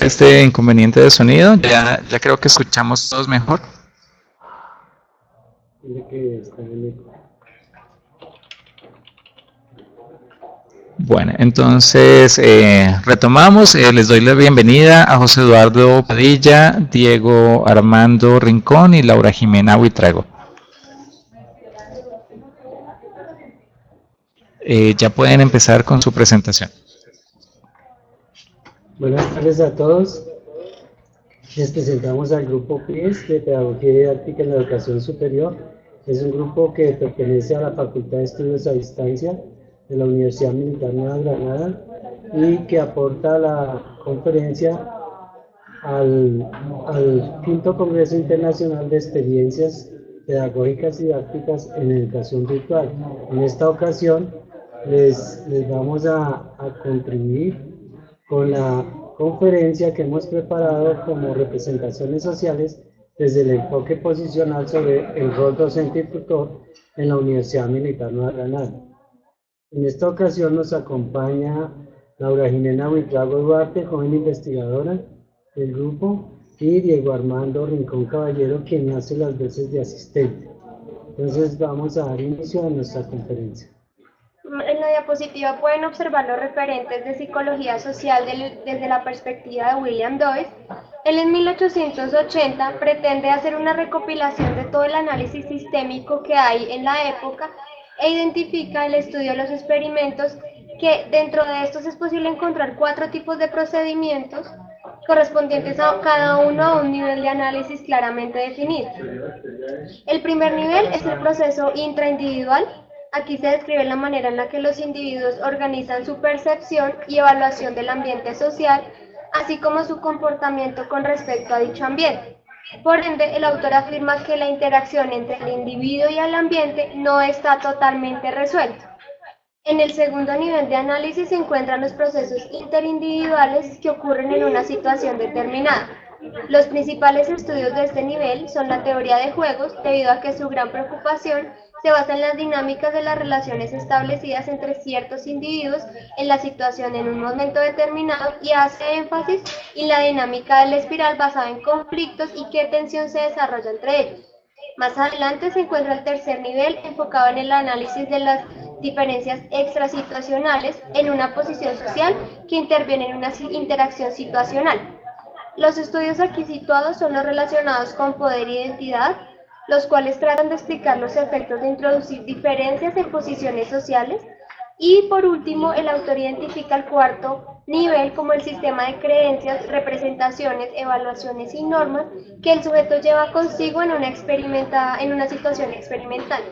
este inconveniente de sonido. Ya creo que escuchamos todos mejor. Bueno, entonces retomamos. Les doy la bienvenida a José Eduardo Padilla, Diego Armando Rincón y Laura Jimena Huitrago. Ya pueden empezar con su presentación. Buenas tardes a todos. Les presentamos al grupo PIES de Pedagogía Didáctica en la Educación Superior. Es un grupo que pertenece a la Facultad de Estudios a Distancia de la Universidad Militar Nueva Granada y que aporta a la conferencia al quinto Congreso Internacional de Experiencias Pedagógicas y Didácticas en Educación Virtual. En esta ocasión les vamos a contribuir con la conferencia que hemos preparado como representaciones sociales desde el enfoque posicional sobre el rol docente y tutor en la Universidad Militar Nueva Granada. En esta ocasión nos acompaña Laura Jimena Huitrago Duarte, joven investigadora del grupo, y Diego Armando Rincón Caballero, quien hace las veces de asistente. Entonces vamos a dar inicio a nuestra conferencia. En la diapositiva pueden observar los referentes de psicología social desde la perspectiva de William Doyle. Él en 1880 pretende hacer una recopilación de todo el análisis sistémico que hay en la época e identifica el estudio de los experimentos, que dentro de estos es posible encontrar 4 tipos de procedimientos correspondientes a cada uno a un nivel de análisis claramente definido. El primer nivel es el proceso intraindividual. Aquí se describe la manera en la que los individuos organizan su percepción y evaluación del ambiente social, así como su comportamiento con respecto a dicho ambiente. Por ende, el autor afirma que la interacción entre el individuo y el ambiente no está totalmente resuelta. En el segundo nivel de análisis se encuentran los procesos interindividuales que ocurren en una situación determinada. Los principales estudios de este nivel son la teoría de juegos, debido a que su gran preocupación se basa en las dinámicas de las relaciones establecidas entre ciertos individuos en la situación en un momento determinado, y hace énfasis en la dinámica de la espiral basada en conflictos y qué tensión se desarrolla entre ellos. Más adelante se encuentra el tercer nivel, enfocado en el análisis de las diferencias extrasituacionales en una posición social que interviene en una interacción situacional. Los estudios aquí situados son los relacionados con poder e identidad, los cuales tratan de explicar los efectos de introducir diferencias en posiciones sociales. Y por último, el autor identifica el cuarto nivel como el sistema de creencias, representaciones, evaluaciones y normas que el sujeto lleva consigo en una situación experimental.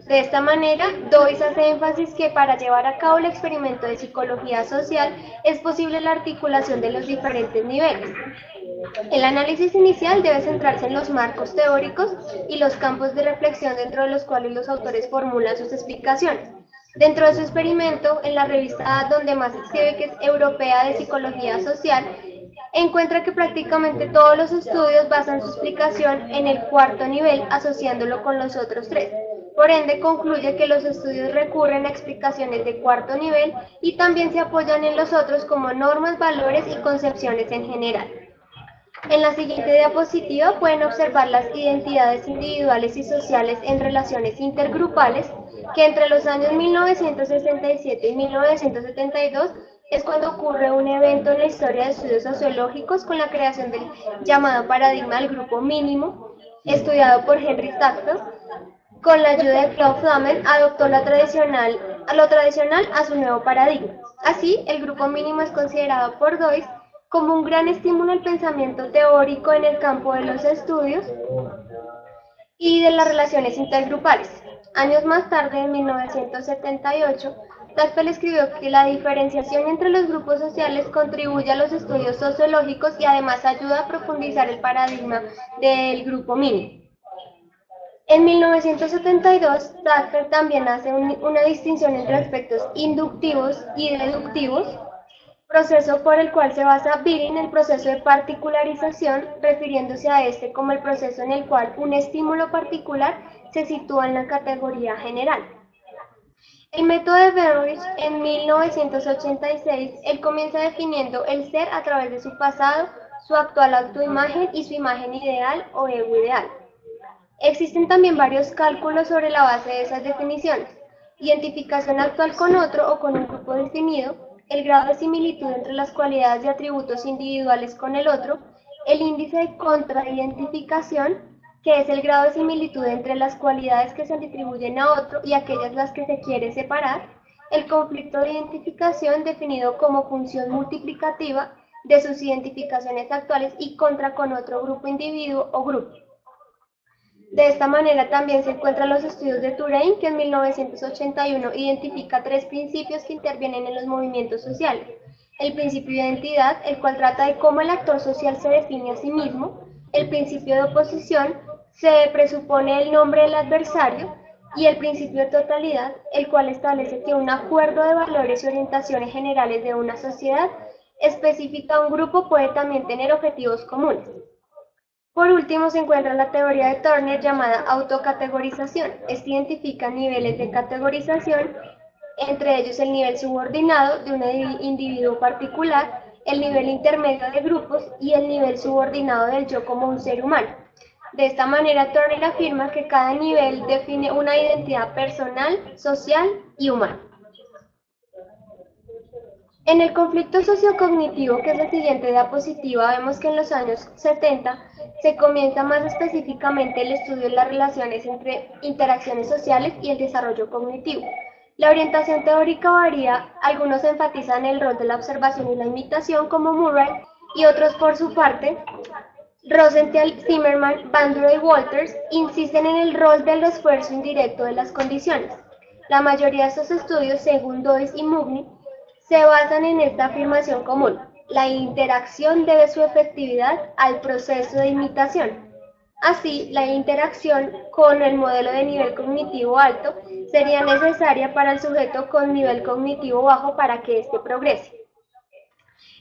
De esta manera, Doyle hace énfasis que para llevar a cabo el experimento de psicología social es posible la articulación de los diferentes niveles. El análisis inicial debe centrarse en los marcos teóricos y los campos de reflexión dentro de los cuales los autores formulan sus explicaciones. Dentro de su experimento, en la revista donde más se escribe, que es Europea de Psicología Social, encuentra que prácticamente todos los estudios basan su explicación en el cuarto nivel, asociándolo con los otros 3. Por ende, concluye que los estudios recurren a explicaciones de cuarto nivel y también se apoyan en los otros como normas, valores y concepciones en general. En la siguiente diapositiva pueden observar las identidades individuales y sociales en relaciones intergrupales, que entre los años 1967 y 1972 es cuando ocurre un evento en la historia de estudios sociológicos con la creación del llamado paradigma del grupo mínimo, estudiado por Henry Sackler. Con la ayuda de Claude Flamen adoptó lo tradicional a su nuevo paradigma. Así, el grupo mínimo es considerado por Doyle como un gran estímulo al pensamiento teórico en el campo de los estudios y de las relaciones intergrupales. Años más tarde, en 1978, Sackler escribió que la diferenciación entre los grupos sociales contribuye a los estudios sociológicos y además ayuda a profundizar el paradigma del grupo mínimo. En 1972, Sackler también hace una distinción entre aspectos inductivos y deductivos, proceso por el cual se basa Beer en el proceso de particularización, refiriéndose a este como el proceso en el cual un estímulo particular se sitúa en la categoría general. El método de Benrich en 1986, él comienza definiendo el ser a través de su pasado, su actual autoimagen y su imagen ideal o ego ideal. Existen también varios cálculos sobre la base de esas definiciones: identificación actual con otro o con un grupo definido, el grado de similitud entre las cualidades y atributos individuales con el otro, el índice de contraidentificación, que es el grado de similitud entre las cualidades que se le atribuyen a otro y aquellas las que se quiere separar, el conflicto de identificación definido como función multiplicativa de sus identificaciones actuales y contra con otro grupo, individuo o grupo. De esta manera también se encuentran los estudios de Touraine, que en 1981 identifica 3 principios que intervienen en los movimientos sociales. El principio de identidad, el cual trata de cómo el actor social se define a sí mismo. El principio de oposición, se presupone el nombre del adversario. Y el principio de totalidad, el cual establece que un acuerdo de valores y orientaciones generales de una sociedad específica a un grupo puede también tener objetivos comunes. Por último, se encuentra la teoría de Turner llamada autocategorización. Esta identifica niveles de categorización, entre ellos el nivel subordinado de un individuo particular, el nivel intermedio de grupos y el nivel subordinado del yo como un ser humano. De esta manera, Turner afirma que cada nivel define una identidad personal, social y humana. En el conflicto sociocognitivo, que es la siguiente diapositiva, vemos que en los años 70 se comienza más específicamente el estudio de las relaciones entre interacciones sociales y el desarrollo cognitivo. La orientación teórica varía, algunos enfatizan el rol de la observación y la imitación, como Murray, y otros, por su parte, Rosenthal, Zimmerman, Bandura y Walters, insisten en el rol del esfuerzo indirecto de las condiciones. La mayoría de estos estudios, según Doyce y Mugni, se basan en esta afirmación común: la interacción debe su efectividad al proceso de imitación. Así, la interacción con el modelo de nivel cognitivo alto sería necesaria para el sujeto con nivel cognitivo bajo para que éste progrese.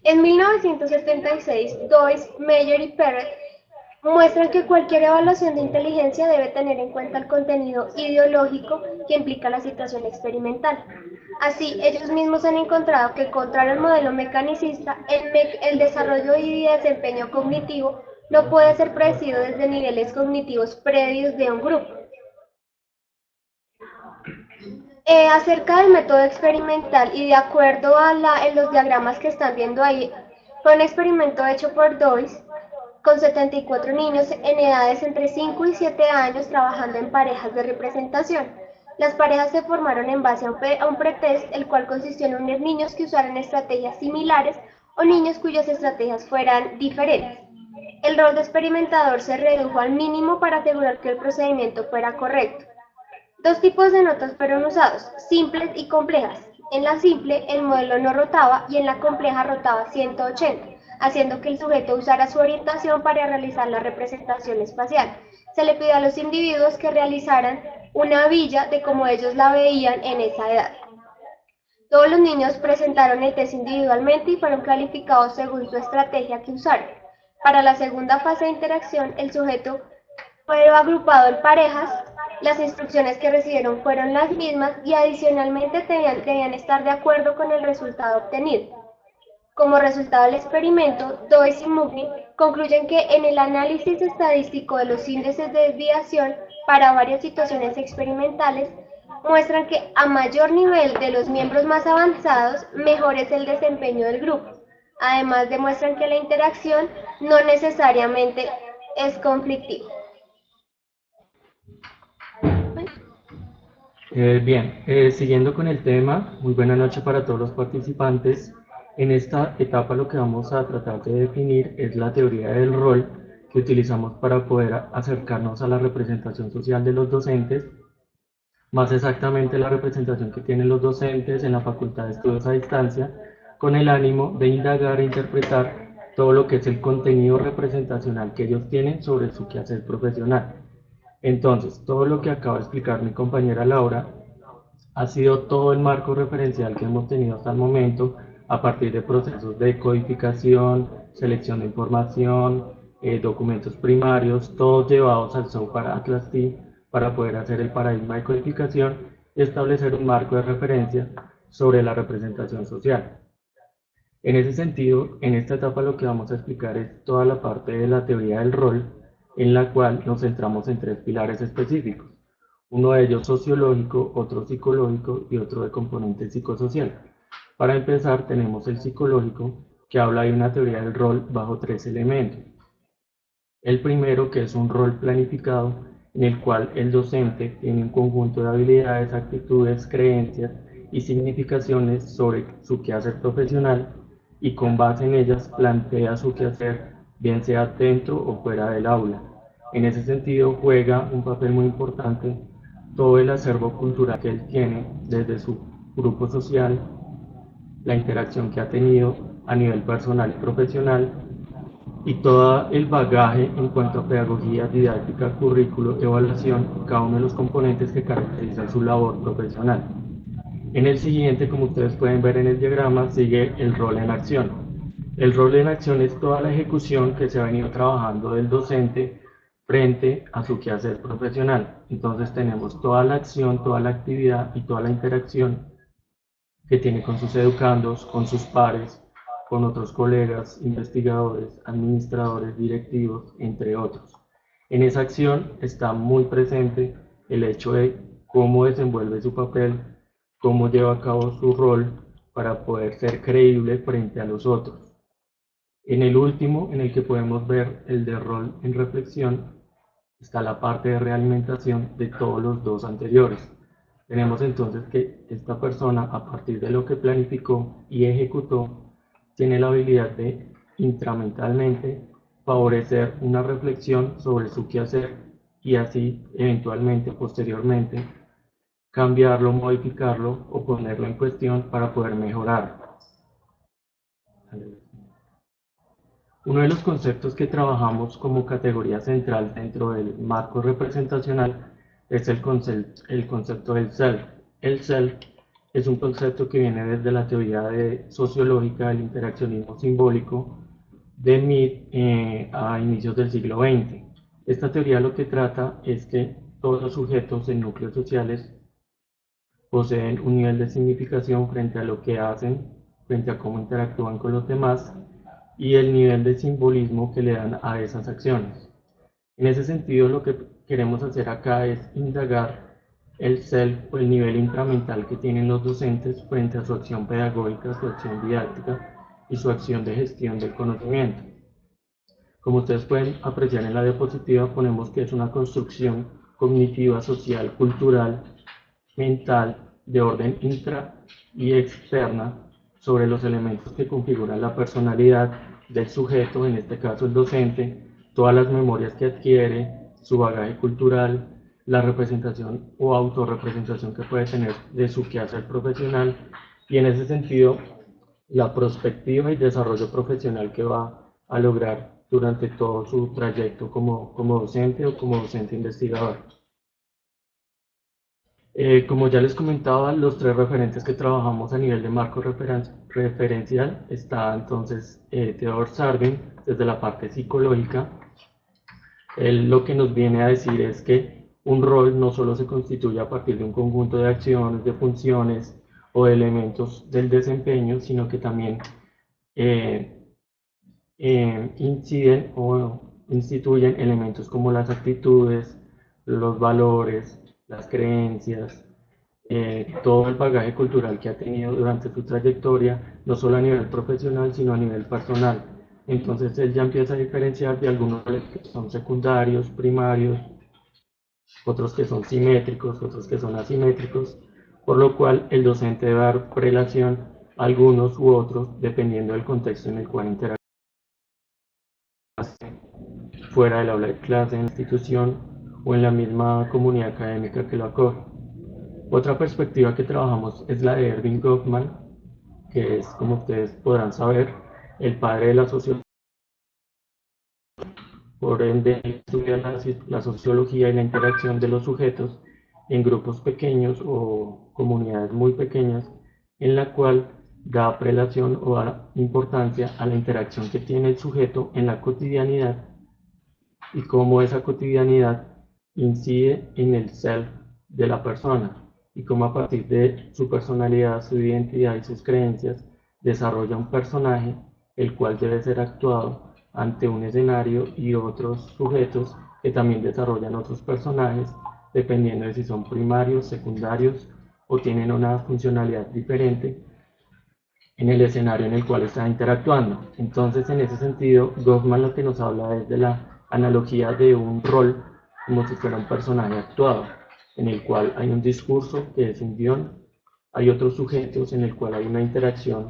En 1976, Doyce, Meyer y Perret muestran que cualquier evaluación de inteligencia debe tener en cuenta el contenido ideológico que implica la situación experimental. Así, ellos mismos han encontrado que, contrario al modelo mecanicista, el desarrollo y desempeño cognitivo no puede ser predecido desde niveles cognitivos previos de un grupo. Acerca del método experimental, y de acuerdo a los diagramas que están viendo ahí, fue un experimento hecho por Doyce con 74 niños en edades entre 5 y 7 años trabajando en parejas de representación. Las parejas se formaron en base a un pretest, el cual consistió en unir niños que usaran estrategias similares o niños cuyas estrategias fueran diferentes. El rol de experimentador se redujo al mínimo para asegurar que el procedimiento fuera correcto. 2 tipos de notas fueron usados: simples y complejas. En la simple, el modelo no rotaba, y en la compleja rotaba 180, haciendo que el sujeto usara su orientación para realizar la representación espacial. Se le pidió a los individuos que realizaran una villa de cómo ellos la veían en esa edad. Todos los niños presentaron el test individualmente y fueron calificados según su estrategia que usaron. Para la segunda fase de interacción, el sujeto fue agrupado en parejas. Las instrucciones que recibieron fueron las mismas y adicionalmente debían estar de acuerdo con el resultado obtenido. Como resultado del experimento, Doyce y Mugni concluyen que en el análisis estadístico de los índices de desviación para varias situaciones experimentales, muestran que a mayor nivel de los miembros más avanzados, mejor es el desempeño del grupo. Además, demuestran que la interacción no necesariamente es conflictiva. Siguiendo con el tema, muy buena noche para todos los participantes. En esta etapa lo que vamos a tratar de definir es la teoría del rol que utilizamos para poder acercarnos a la representación social de los docentes, más exactamente la representación que tienen los docentes en la Facultad de Estudios a Distancia, con el ánimo de indagar e interpretar todo lo que es el contenido representacional que ellos tienen sobre su quehacer profesional. Entonces, todo lo que acaba de explicar mi compañera Laura ha sido todo el marco referencial que hemos tenido hasta el momento a partir de procesos de codificación, selección de información, documentos primarios, todos llevados al software Atlas T para poder hacer el paradigma de codificación y establecer un marco de referencia sobre la representación social. En ese sentido, en esta etapa lo que vamos a explicar es toda la parte de la teoría del rol, en la cual nos centramos en 3 pilares específicos, uno de ellos sociológico, otro psicológico y otro de componente psicosocial. Para empezar, tenemos el psicológico, que habla de una teoría del rol bajo 3 elementos. El primero, que es un rol planificado, en el cual el docente tiene un conjunto de habilidades, actitudes, creencias y significaciones sobre su quehacer profesional y con base en ellas plantea su quehacer, bien sea dentro o fuera del aula. En ese sentido, juega un papel muy importante todo el acervo cultural que él tiene desde su grupo social, la interacción que ha tenido a nivel personal y profesional, y todo el bagaje en cuanto a pedagogía, didáctica, currículo, evaluación, cada uno de los componentes que caracterizan su labor profesional. En el siguiente, como ustedes pueden ver en el diagrama, sigue el rol en acción. El rol en acción es toda la ejecución que se ha venido trabajando del docente frente a su quehacer profesional. Entonces tenemos toda la acción, toda la actividad y toda la interacción que tiene con sus educandos, con sus pares, con otros colegas, investigadores, administradores, directivos, entre otros. En esa acción está muy presente el hecho de cómo desenvuelve su papel, cómo lleva a cabo su rol para poder ser creíble frente a los otros. En el último, en el que podemos ver el de rol en reflexión, está la parte de realimentación de todos los 2 anteriores. Tenemos entonces que esta persona, a partir de lo que planificó y ejecutó, tiene la habilidad de intramentalmente favorecer una reflexión sobre su quehacer y así eventualmente, posteriormente, cambiarlo, modificarlo o ponerlo en cuestión para poder mejorarlo. Uno de los conceptos que trabajamos como categoría central dentro del marco representacional es el concepto del self. El self es un concepto que viene desde la teoría sociológica del interaccionismo simbólico de Mead a inicios del siglo XX. Esta teoría lo que trata es que todos los sujetos en núcleos sociales poseen un nivel de significación frente a lo que hacen, frente a cómo interactúan con los demás y el nivel de simbolismo que le dan a esas acciones. En ese sentido, lo que queremos hacer acá es indagar el self o el nivel intramental que tienen los docentes frente a su acción pedagógica, su acción didáctica y su acción de gestión del conocimiento. Como ustedes pueden apreciar en la diapositiva, ponemos que es una construcción cognitiva, social, cultural, mental, de orden intra y externa sobre los elementos que configuran la personalidad del sujeto, en este caso el docente, todas las memorias que adquiere, su bagaje cultural, la representación o autorrepresentación que puede tener de su quehacer profesional y en ese sentido la perspectiva y desarrollo profesional que va a lograr durante todo su trayecto como docente o como docente investigador. Como ya les comentaba, los 3 referentes que trabajamos a nivel de marco referencial está entonces Theodor Sarden desde la parte psicológica. Él lo que nos viene a decir es que un rol no solo se constituye a partir de un conjunto de acciones, de funciones o de elementos del desempeño, sino que también inciden o instituyen elementos como las actitudes, los valores, las creencias, todo el bagaje cultural que ha tenido durante su trayectoria, no solo a nivel profesional, sino a nivel personal. Entonces él ya empieza a diferenciar de algunos que son secundarios, primarios, otros que son simétricos, otros que son asimétricos, por lo cual el docente debe dar prelación a algunos u otros dependiendo del contexto en el cual interactúa, fuera del aula de clase, en la institución o en la misma comunidad académica que lo acoge. Otra perspectiva que trabajamos es la de Erving Goffman, que es, como ustedes podrán saber, el padre de la sociología. Por ende, estudia la sociología y la interacción de los sujetos en grupos pequeños o comunidades muy pequeñas, en la cual da prelación o da importancia a la interacción que tiene el sujeto en la cotidianidad y cómo esa cotidianidad incide en el self de la persona. y cómo a partir de su personalidad, su identidad y sus creencias desarrolla un personaje el cual debe ser actuado ante un escenario y otros sujetos que también desarrollan otros personajes dependiendo de si son primarios, secundarios o tienen una funcionalidad diferente en el escenario en el cual está interactuando. Entonces, en ese sentido, Goffman lo que nos habla es de la analogía de un rol como si fuera un personaje actuado, en el cual hay un discurso que es un guión, hay otros sujetos en el cual hay una interacción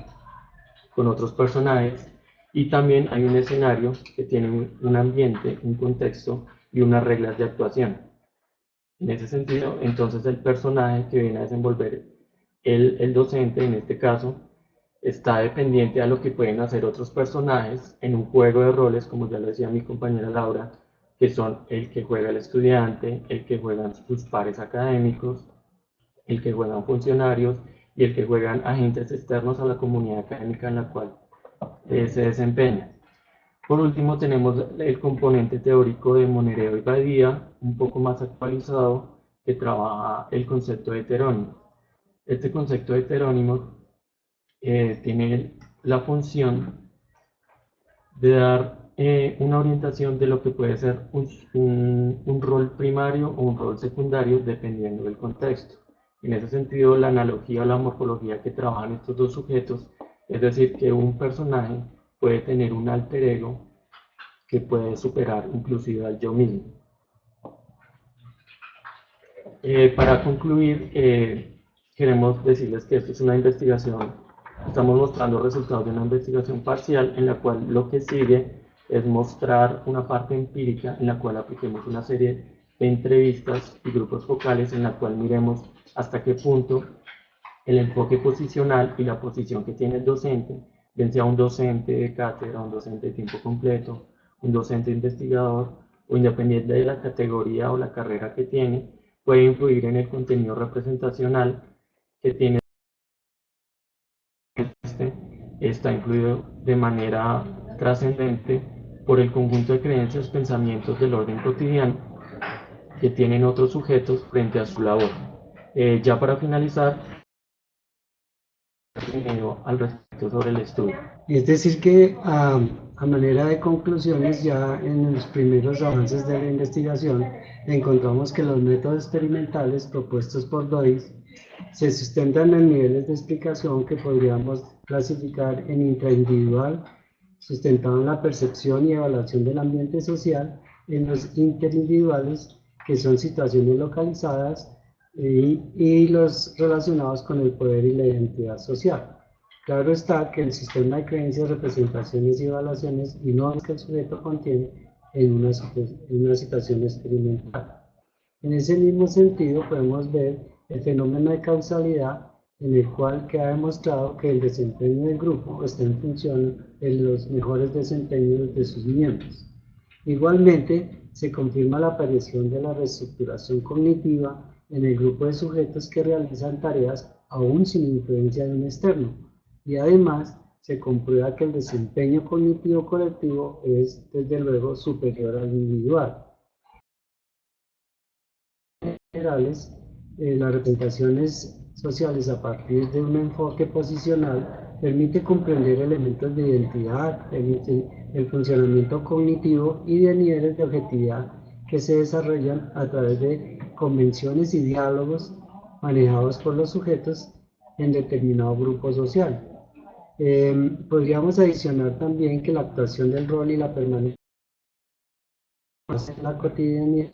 con otros personajes y también hay un escenario que tiene un ambiente, un contexto y unas reglas de actuación. En ese sentido, entonces el personaje que viene a desenvolver el docente, en este caso, está dependiente a lo que pueden hacer otros personajes en un juego de roles, como ya lo decía mi compañera Laura, que son el que juega el estudiante, el que juegan sus pares académicos, el que juegan funcionarios y el que juegan agentes externos a la comunidad académica en la cual se desempeña. Por último, tenemos el componente teórico de Monereo y Badía, un poco más actualizado, que trabaja el concepto de heterónimos. Este concepto de heterónimos tiene la función de dar una orientación de lo que puede ser un rol primario o un rol secundario dependiendo del contexto. En ese sentido, la analogía o la morfología que trabajan estos dos sujetos, es decir, que un personaje puede tener un alter ego que puede superar inclusive al yo mismo. Para concluir, queremos decirles que esto es una investigación, estamos mostrando resultados de una investigación parcial en la cual lo que sigue es mostrar una parte empírica en la cual apliquemos una serie de entrevistas y grupos focales en la cual miremos hasta qué punto el enfoque posicional y la posición que tiene el docente, bien sea un docente de cátedra, un docente de tiempo completo, un docente investigador o independiente de la categoría o la carrera que tiene, puede influir en el contenido representacional que tiene. Está influido de manera trascendente por el conjunto de creencias, pensamientos del orden cotidiano que tienen otros sujetos frente a su labor. Ya para finalizar, al respecto sobre el estudio. Es decir que a manera de conclusiones, ya en los primeros avances de la investigación, encontramos que los métodos experimentales propuestos por Doig se sustentan en niveles de explicación que podríamos clasificar en intraindividual, sustentado en la percepción y evaluación del ambiente social, en los interindividuales, que son situaciones localizadas, y los relacionados con el poder y la identidad social. Claro está que el sistema de creencias, representaciones y evaluaciones y no es que el sujeto contiene en una situación experimental. En ese mismo sentido podemos ver el fenómeno de causalidad en el cual queda demostrado que el desempeño del grupo está en función de los mejores desempeños de sus miembros. Igualmente, se confirma la aparición de la reestructuración cognitiva en el grupo de sujetos que realizan tareas aún sin influencia de un externo, y además se comprueba que el desempeño cognitivo colectivo es, desde luego, superior al individual. En generales, las representaciones sociales a partir de un enfoque posicional permite comprender elementos de identidad, el funcionamiento cognitivo y de niveles de objetividad que se desarrollan a través de convenciones y diálogos manejados por los sujetos en determinado grupo social. Podríamos adicionar también que la actuación del rol y la permanencia en la cotidianidad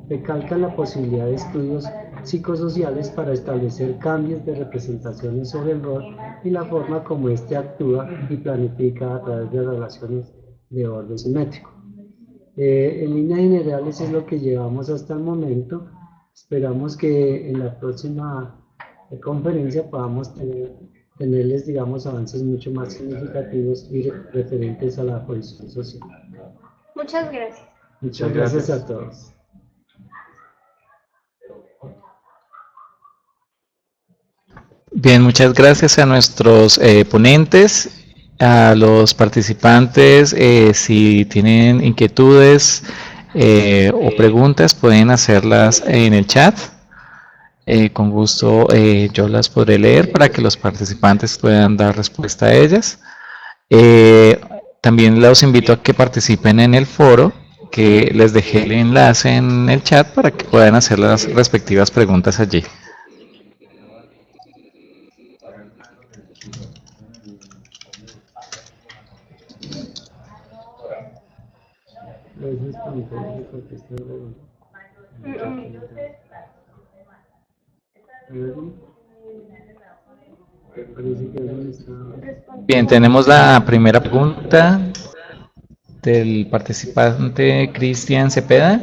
recalcan la posibilidad de estudios psicosociales para establecer cambios de representaciones sobre el rol y la forma como éste actúa y planifica a través de relaciones de orden simétrico. En líneas generales es lo que llevamos hasta el momento. Esperamos que en la próxima conferencia podamos tenerles, digamos, avances mucho más significativos y referentes a la cohesión social. Muchas gracias. Muchas gracias a todos. Bien, muchas gracias a nuestros ponentes, a los participantes. Si tienen inquietudes o preguntas, pueden hacerlas en el chat. Con gusto yo las podré leer para que los participantes puedan dar respuesta a ellas. Eh, También los invito a que participen en el foro, que les dejé el enlace en el chat para que puedan hacer las respectivas preguntas allí. Bien, tenemos la primera pregunta del participante Cristian Cepeda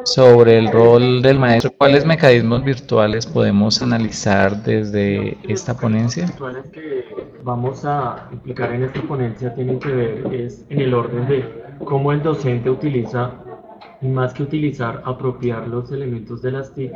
sobre el rol del maestro. ¿Cuáles mecanismos virtuales podemos analizar desde esta ponencia? Los virtuales que vamos a implicar en esta ponencia tienen que ver es en el orden de cómo el docente utiliza, y más que utilizar, apropiar los elementos de las TIC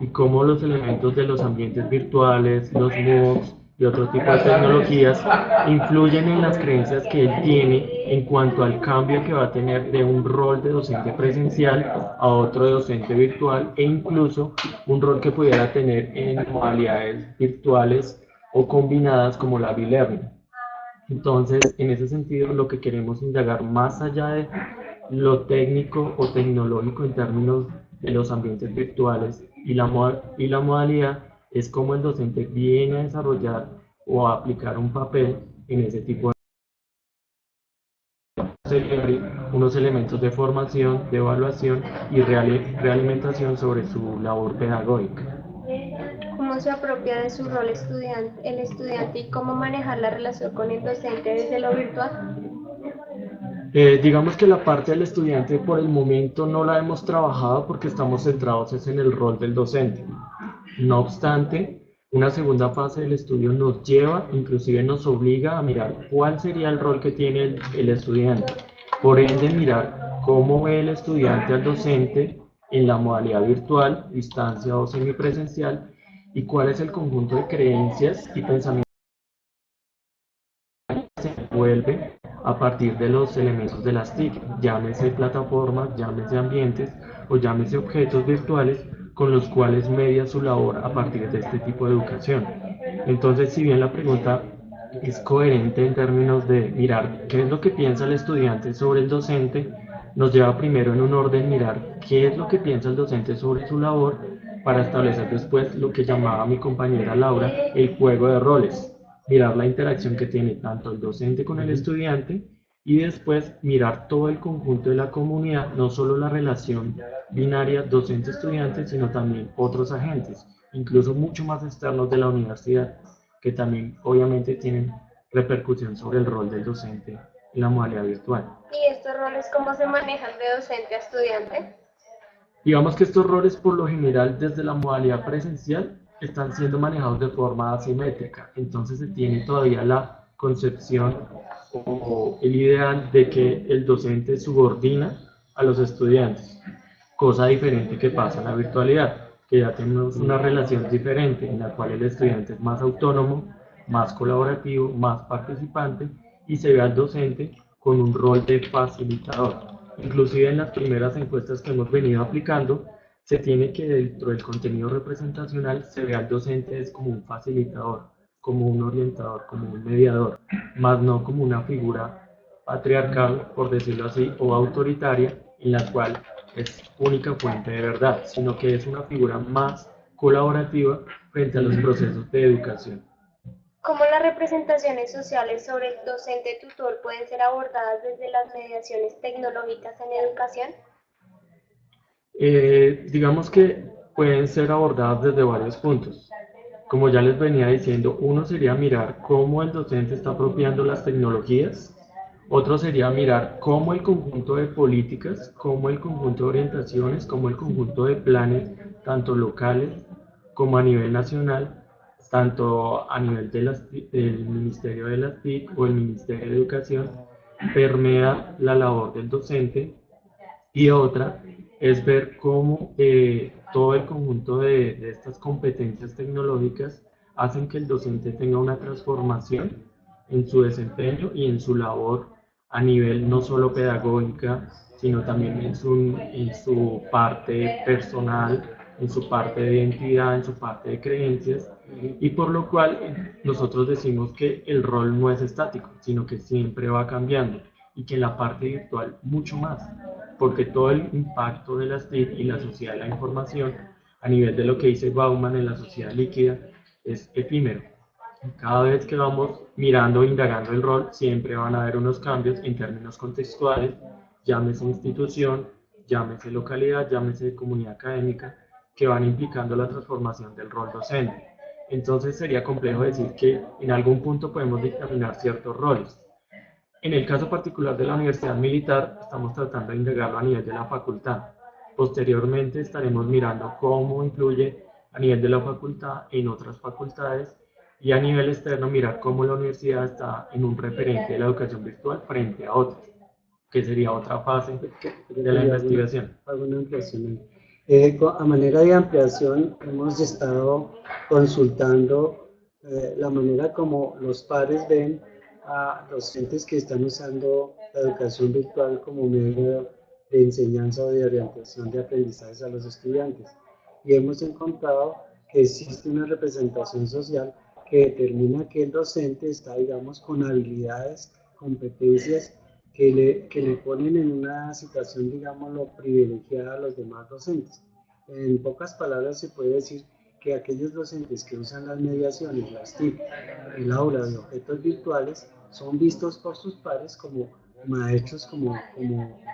y cómo los elementos de los ambientes virtuales, los MOOCs y otro tipo de tecnologías influyen en las creencias que él tiene en cuanto al cambio que va a tener de un rol de docente presencial a otro de docente virtual, e incluso un rol que pudiera tener en modalidades virtuales o combinadas como la e-learning. Entonces, en ese sentido, lo que queremos indagar más allá de lo técnico o tecnológico en términos de los ambientes virtuales y la modalidad es cómo el docente viene a desarrollar o a aplicar un papel en ese tipo de unos elementos de formación, de evaluación y realimentación sobre su labor pedagógica. ¿Cómo se apropia de su rol el estudiante y cómo manejar la relación con el docente desde lo virtual? Digamos que la parte del estudiante por el momento no la hemos trabajado porque estamos centrados en el rol del docente. No obstante, una segunda fase del estudio nos lleva, inclusive nos obliga a mirar cuál sería el rol que tiene el estudiante. Por ende, mirar cómo ve el estudiante al docente en la modalidad virtual, distancia o semipresencial, y cuál es el conjunto de creencias y pensamientos que se envuelve a partir de los elementos de las TIC, llámese plataformas, llámese ambientes o llámese objetos virtuales con los cuales media su labor a partir de este tipo de educación. Entonces, si bien la pregunta es coherente en términos de mirar qué es lo que piensa el estudiante sobre el docente, nos lleva primero en un orden mirar qué es lo que piensa el docente sobre su labor para establecer después lo que llamaba mi compañera Laura el juego de roles, mirar la interacción que tiene tanto el docente con el estudiante y después mirar todo el conjunto de la comunidad, no solo la relación binaria docente-estudiante, sino también otros agentes, incluso mucho más externos de la universidad, que también obviamente tienen repercusión sobre el rol del docente en la modalidad virtual. ¿Y estos roles cómo se manejan de docente a estudiante? Digamos que estos roles por lo general desde la modalidad presencial están siendo manejados de forma asimétrica, entonces se tiene todavía la concepción o el ideal de que el docente subordina a los estudiantes, cosa diferente que pasa en la virtualidad, que ya tenemos una relación diferente en la cual el estudiante es más autónomo, más colaborativo, más participante y se ve al docente con un rol de facilitador. Inclusive en las primeras encuestas que hemos venido aplicando, se tiene que dentro del contenido representacional se ve al docente es como un facilitador, como un orientador, como un mediador, más no como una figura patriarcal, por decirlo así, o autoritaria, en la cual es única fuente de verdad, sino que es una figura más colaborativa frente a los procesos de educación. ¿Cómo las representaciones sociales sobre el docente tutor pueden ser abordadas desde las mediaciones tecnológicas en educación? Digamos que pueden ser abordadas desde varios puntos. Como ya les venía diciendo, uno sería mirar cómo el docente está apropiando las tecnologías, otro sería mirar cómo el conjunto de políticas, cómo el conjunto de orientaciones, cómo el conjunto de planes, tanto locales como a nivel nacional, tanto a nivel del Ministerio de las TIC o el Ministerio de Educación, permea la labor del docente, y otra es ver cómo todo el conjunto de estas competencias tecnológicas hacen que el docente tenga una transformación en su desempeño y en su labor a nivel no solo pedagógica, sino también en su parte personal, en su parte de identidad, en su parte de creencias, y por lo cual nosotros decimos que el rol no es estático, sino que siempre va cambiando, y que en la parte virtual mucho más, porque todo el impacto de las TIC y la sociedad de la información, a nivel de lo que dice Bauman en la sociedad líquida, es efímero. Cada vez que vamos mirando e indagando el rol, siempre van a haber unos cambios en términos contextuales, llámese institución, llámese localidad, llámese comunidad académica, que van implicando la transformación del rol docente. Entonces sería complejo decir que en algún punto podemos dictaminar ciertos roles. En el caso particular de la Universidad Militar, estamos tratando de integrarlo a nivel de la facultad. Posteriormente estaremos mirando cómo influye a nivel de la facultad en otras facultades y a nivel externo mirar cómo la universidad está en un referente de la educación virtual frente a otros, que sería otra fase de la investigación. Alguna ampliación. A manera de ampliación, hemos estado consultando la manera como los padres ven a docentes que están usando la educación virtual como medio de enseñanza o de orientación de aprendizajes a los estudiantes. Y hemos encontrado que existe una representación social que determina que el docente está, digamos, con habilidades, competencias que le ponen en una situación, digámoslo, privilegiada a los demás docentes. En pocas palabras se puede decir que aquellos docentes que usan las mediaciones, las TIC, el aula de objetos virtuales, son vistos por sus pares como maestros como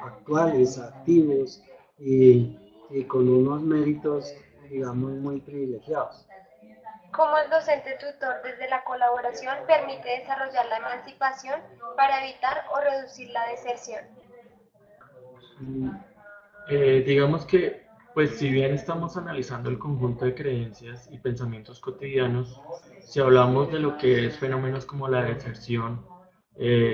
actuales, activos y con unos méritos, digamos, muy privilegiados. Cómo el docente tutor desde la colaboración permite desarrollar la emancipación para evitar o reducir la deserción. Digamos que, pues si bien estamos analizando el conjunto de creencias y pensamientos cotidianos, si hablamos de lo que es fenómenos como la deserción,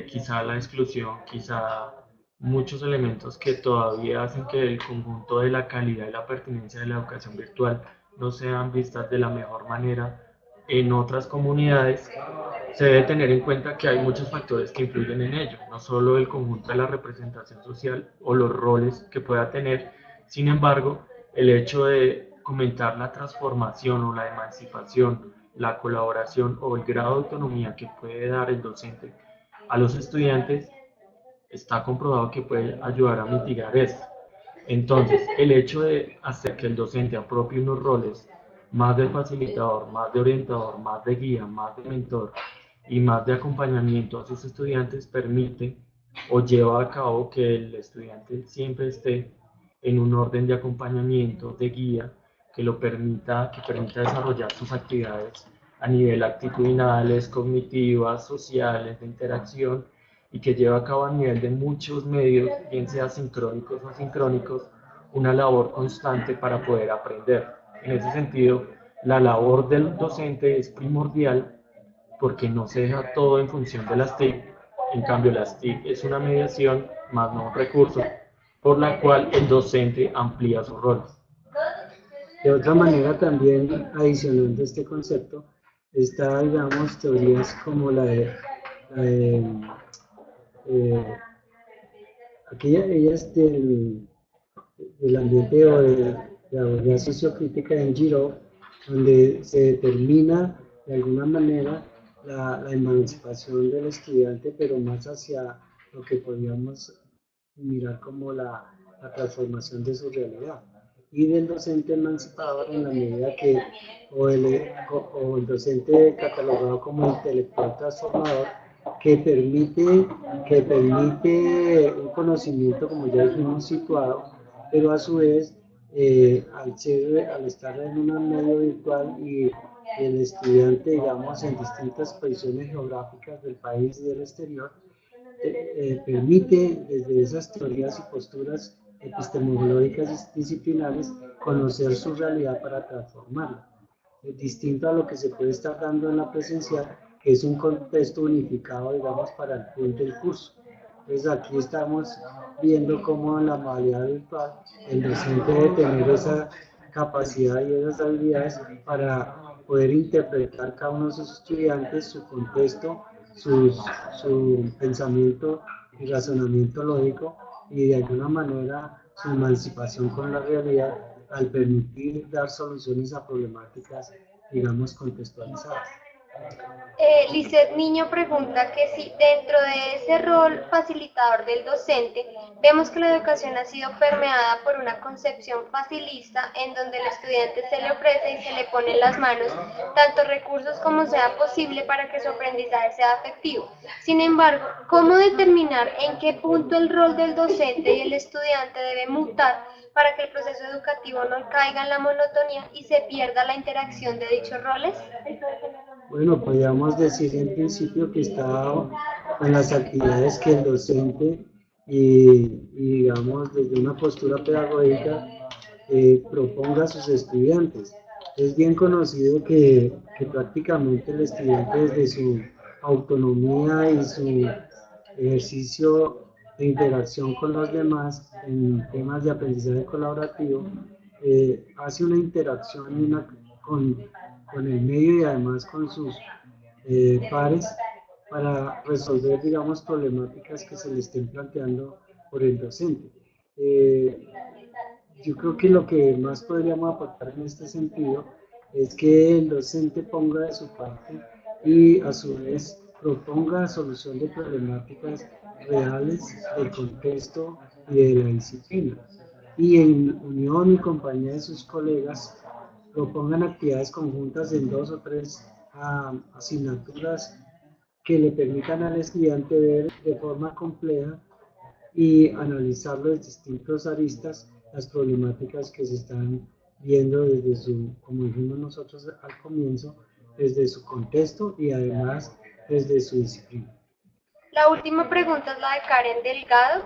quizá la exclusión, quizá muchos elementos que todavía hacen que el conjunto de la calidad y la pertinencia de la educación virtual no sean vistas de la mejor manera en otras comunidades, se debe tener en cuenta que hay muchos factores que influyen en ello, no solo el conjunto de la representación social o los roles que pueda tener. Sin embargo, el hecho de comentar la transformación o la emancipación, la colaboración o el grado de autonomía que puede dar el docente a los estudiantes, está comprobado que puede ayudar a mitigar esto. Entonces, el hecho de hacer que el docente apropie unos roles más de facilitador, más de orientador, más de guía, más de mentor y más de acompañamiento a sus estudiantes permite o lleva a cabo que el estudiante siempre esté en un orden de acompañamiento, de guía, que permita desarrollar sus actividades a nivel actitudinales, cognitivas, sociales, de interacción, y que lleva a cabo a nivel de muchos medios, bien sea sincrónicos o asincrónicos, una labor constante para poder aprender. En ese sentido, la labor del docente es primordial porque no se deja todo en función de las TIC. En cambio, las TIC es una mediación, más no un recurso, por la cual el docente amplía sus roles. De otra manera, también adicional de este concepto, está, digamos, teorías como la de aquellas del ambiente o de la teoría sociocrítica en Giraud, donde se determina de alguna manera la emancipación del estudiante, pero más hacia lo que podríamos mirar como la transformación de su realidad, y del docente emancipador en la medida que o el docente catalogado como intelectual transformador que permite un conocimiento, como ya dijimos, situado, pero a su vez al estar en un medio virtual y el estudiante, digamos, en distintas posiciones geográficas del país y del exterior, permite desde esas teorías y posturas epistemológicas disciplinares conocer su realidad para transformarla. Es distinto a lo que se puede estar dando en la presencial, que es un contexto unificado, digamos, para el punto del curso. Entonces aquí estamos viendo cómo en la modalidad virtual el docente debe tener esa capacidad y esas habilidades para poder interpretar cada uno de sus estudiantes, su contexto, su pensamiento y razonamiento lógico, y de alguna manera su emancipación con la realidad al permitir dar soluciones a problemáticas, digamos, contextualizadas. Lisset Niño pregunta que si dentro de ese rol facilitador del docente vemos que la educación ha sido permeada por una concepción facilista en donde al estudiante se le ofrece y se le pone en las manos tantos recursos como sea posible para que su aprendizaje sea efectivo. Sin embargo, ¿cómo determinar en qué punto el rol del docente y el estudiante debe mutar para que el proceso educativo no caiga en la monotonía y se pierda la interacción de dichos roles? Bueno, podríamos decir en principio que está en las actividades que el docente y digamos desde una postura pedagógica proponga a sus estudiantes. Es bien conocido que prácticamente el estudiante desde su autonomía y su ejercicio de interacción con los demás en temas de aprendizaje colaborativo hace una interacción con el medio y además con sus pares para resolver, digamos, problemáticas que se le estén planteando por el docente. Yo creo que lo que más podríamos aportar en este sentido es que el docente ponga de su parte y a su vez proponga solución de problemáticas reales del contexto y de la disciplina. Y en unión y compañía de sus colegas propongan actividades conjuntas en 2 o 3 asignaturas que le permitan al estudiante ver de forma compleja y analizar los distintos aristas las problemáticas que se están viendo desde su, como dijimos nosotros al comienzo, desde su contexto y además desde su disciplina. La última pregunta es la de Karen Delgado.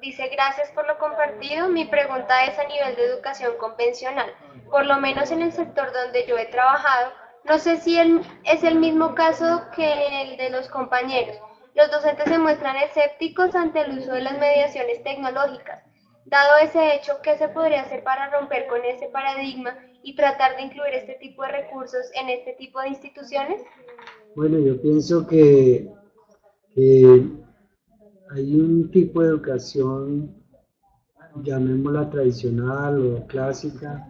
Dice, gracias por lo compartido. Mi pregunta es a nivel de educación convencional. Por lo menos en el sector donde yo he trabajado, no sé si es el mismo caso que el de los compañeros. Los docentes se muestran escépticos ante el uso de las mediaciones tecnológicas. Dado ese hecho, ¿qué se podría hacer para romper con ese paradigma y tratar de incluir este tipo de recursos en este tipo de instituciones? Bueno, yo pienso que hay un tipo de educación, llamémosla tradicional o clásica,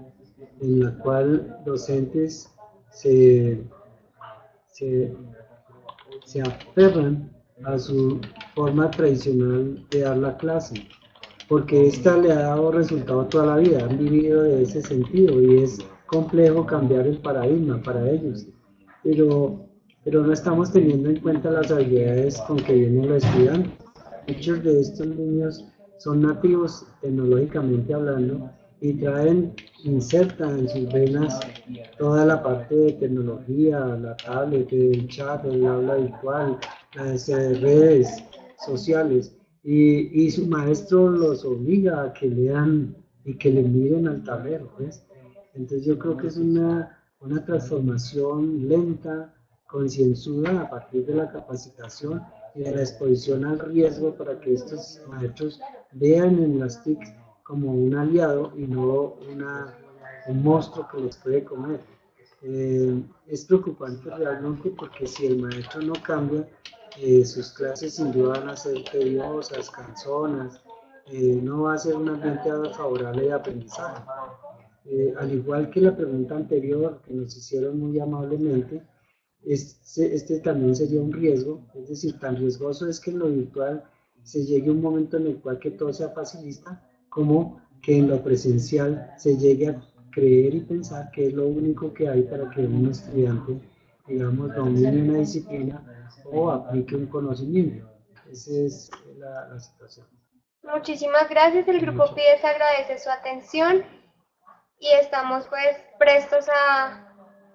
en la cual docentes se aferran a su forma tradicional de dar la clase, porque esta le ha dado resultado toda la vida, han vivido de ese sentido y es complejo cambiar el paradigma para ellos, pero no estamos teniendo en cuenta las habilidades con que vienen los estudiantes. Muchos de estos niños son nativos tecnológicamente hablando y insertan en sus venas toda la parte de tecnología, la tablet, el chat, el aula virtual, las redes sociales y su maestro los obliga a que lean y que le miren al tablero, ¿ves? Entonces yo creo que es una transformación lenta, concienzuda a partir de la capacitación y de la exposición al riesgo para que estos maestros vean en las TIC como un aliado y no un monstruo que les puede comer. Es preocupante realmente porque si el maestro no cambia, sus clases sin duda van a ser tediosas, cansonas, no va a ser un ambiente favorable de aprendizaje. Al igual que la pregunta anterior que nos hicieron muy amablemente, este también sería un riesgo, es decir, tan riesgoso es que en lo virtual se llegue a un momento en el cual que todo sea facilista, como que en lo presencial se llegue a creer y pensar que es lo único que hay para que un estudiante, digamos, domine una disciplina o aplique un conocimiento. Esa es la situación. Muchísimas gracias, el Grupo PIDES agradece su atención y estamos pues prestos a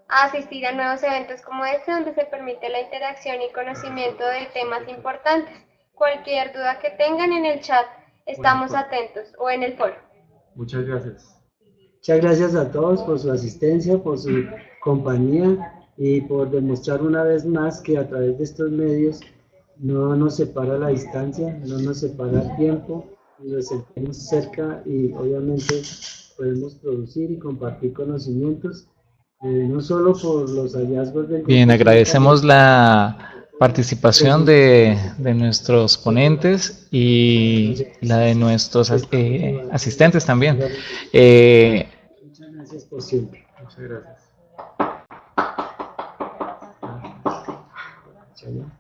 asistir a nuevos eventos como este donde se permite la interacción y conocimiento de temas importantes. Cualquier duda que tengan en el chat, estamos atentos, o en el foro. Muchas gracias. Muchas gracias a todos por su asistencia, por su compañía y por demostrar una vez más que a través de estos medios no nos separa la distancia, no nos separa el tiempo, y nos sentimos cerca y obviamente podemos producir y compartir conocimientos, no solo por los hallazgos del... Bien, agradecemos la participación de nuestros ponentes y la de nuestros asistentes también. Muchas gracias por siempre. Muchas gracias. Chao.